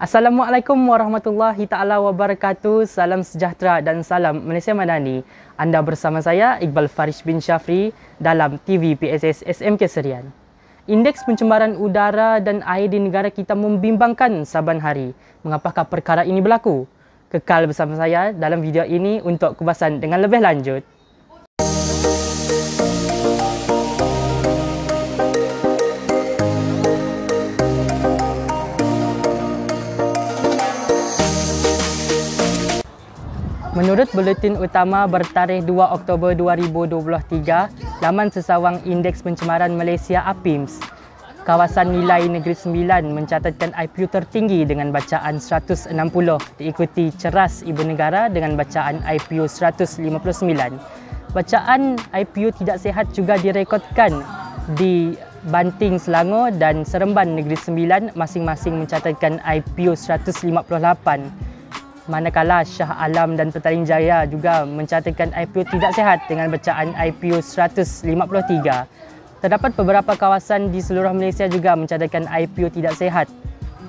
Assalamualaikum warahmatullahi taala wabarakatuh. Salam sejahtera dan salam Malaysia Madani. Anda bersama saya Iqbal Farish bin Syafri dalam TV PSS SMK Serian. Indeks pencemaran udara dan air di negara kita membimbangkan saban hari. Mengapakah perkara ini berlaku? Kekal bersama saya dalam video ini untuk kupasan dengan lebih lanjut. Menurut Buletin Utama bertarikh 2 Oktober 2023, laman sesawang Indeks Pencemaran Malaysia APIMS, kawasan nilai Negeri Sembilan mencatatkan IPU tertinggi dengan bacaan 160, diikuti Ceras Ibu Negara dengan bacaan IPU 159. Bacaan IPU tidak sihat juga direkodkan di Banting Selangor dan Seremban Negeri Sembilan, masing-masing mencatatkan IPU 158. Manakala Shah Alam dan Petaling Jaya juga mencatatkan IPU tidak sihat dengan bacaan IPU 153. Terdapat beberapa kawasan di seluruh Malaysia juga mencatatkan IPU tidak sihat.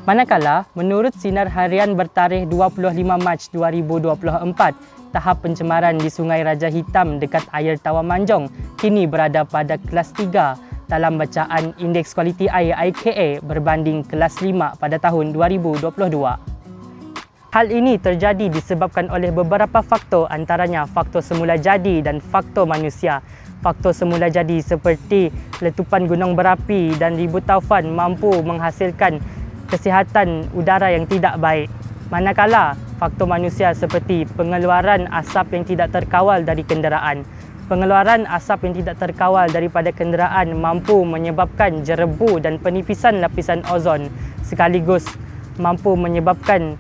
Manakala, menurut Sinar Harian bertarikh 25 Mac 2024, tahap pencemaran di Sungai Raja Hitam dekat air Tawamanjong kini berada pada kelas 3 dalam bacaan Indeks Kualiti Air IKA berbanding kelas 5 pada tahun 2022. Hal ini terjadi disebabkan oleh beberapa faktor, antaranya faktor semula jadi dan faktor manusia. Faktor semula jadi seperti letupan gunung berapi dan ribut taufan mampu menghasilkan kesihatan udara yang tidak baik. Manakala faktor manusia seperti pengeluaran asap yang tidak terkawal dari kenderaan. Pengeluaran asap yang tidak terkawal daripada kenderaan mampu menyebabkan jerebu dan penipisan lapisan ozon, sekaligus mampu menyebabkan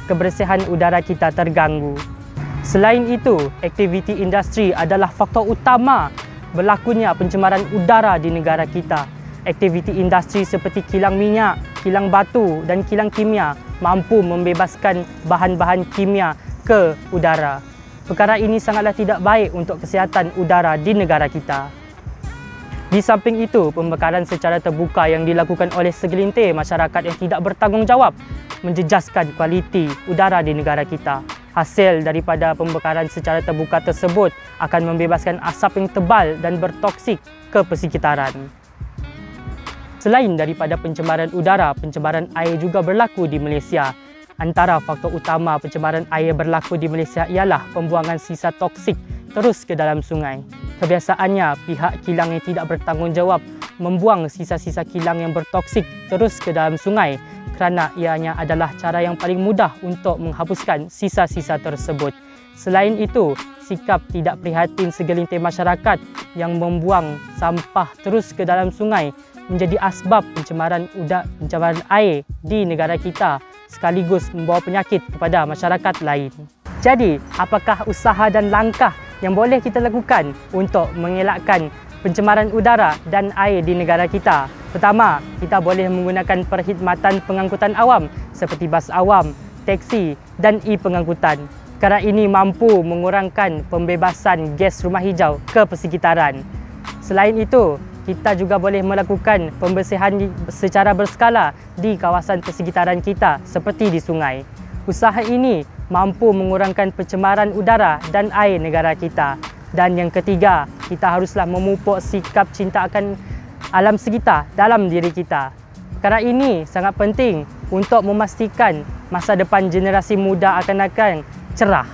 kebersihan udara kita terganggu. Selain itu, aktiviti industri adalah faktor utama berlakunya pencemaran udara di negara kita. Aktiviti industri seperti kilang minyak, kilang batu dan kilang kimia mampu membebaskan bahan-bahan kimia ke udara. Perkara ini sangatlah tidak baik untuk kesihatan udara di negara kita. Di samping itu, pembakaran secara terbuka yang dilakukan oleh segelintir masyarakat yang tidak bertanggungjawab menjejaskan kualiti udara di negara kita. Hasil daripada pembakaran secara terbuka tersebut akan membebaskan asap yang tebal dan bertoksik ke persekitaran. Selain daripada pencemaran udara, pencemaran air juga berlaku di Malaysia. Antara faktor utama pencemaran air berlaku di Malaysia ialah pembuangan sisa toksik terus ke dalam sungai. Kebiasaannya, pihak kilang yang tidak bertanggungjawab membuang sisa-sisa kilang yang bertoksik terus ke dalam sungai kerana ianya adalah cara yang paling mudah untuk menghapuskan sisa-sisa tersebut. Selain itu, sikap tidak prihatin segelintir masyarakat yang membuang sampah terus ke dalam sungai menjadi asbab pencemaran air di negara kita, sekaligus membawa penyakit kepada masyarakat lain. Jadi, apakah usaha dan langkah yang boleh kita lakukan untuk mengelakkan pencemaran udara dan air di negara kita? Pertama, kita boleh menggunakan perkhidmatan pengangkutan awam seperti bas awam, teksi dan e-pengangkutan. Perkara ini mampu mengurangkan pembebasan gas rumah hijau ke persekitaran. Selain itu, kita juga boleh melakukan pembersihan secara berskala di kawasan persekitaran kita seperti di sungai. Usaha ini mampu mengurangkan pencemaran udara dan air negara kita. Dan yang ketiga, kita haruslah memupuk sikap cinta akan alam sekitar dalam diri kita. Perkara ini sangat penting untuk memastikan masa depan generasi muda akan cerah.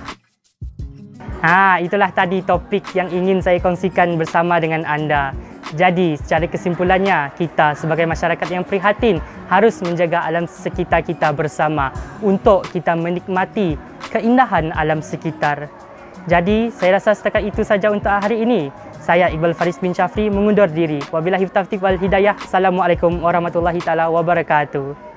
Itulah tadi topik yang ingin saya kongsikan bersama dengan anda. Jadi, secara kesimpulannya, kita sebagai masyarakat yang prihatin harus menjaga alam sekitar kita bersama untuk kita menikmati keindahan alam sekitar. Jadi, saya rasa setakat itu saja untuk hari ini. Saya Iqbal Farish bin Syafri mengundur diri. Wabillahi taufiq wal hidayah. Assalamualaikum warahmatullahi taala wabarakatuh.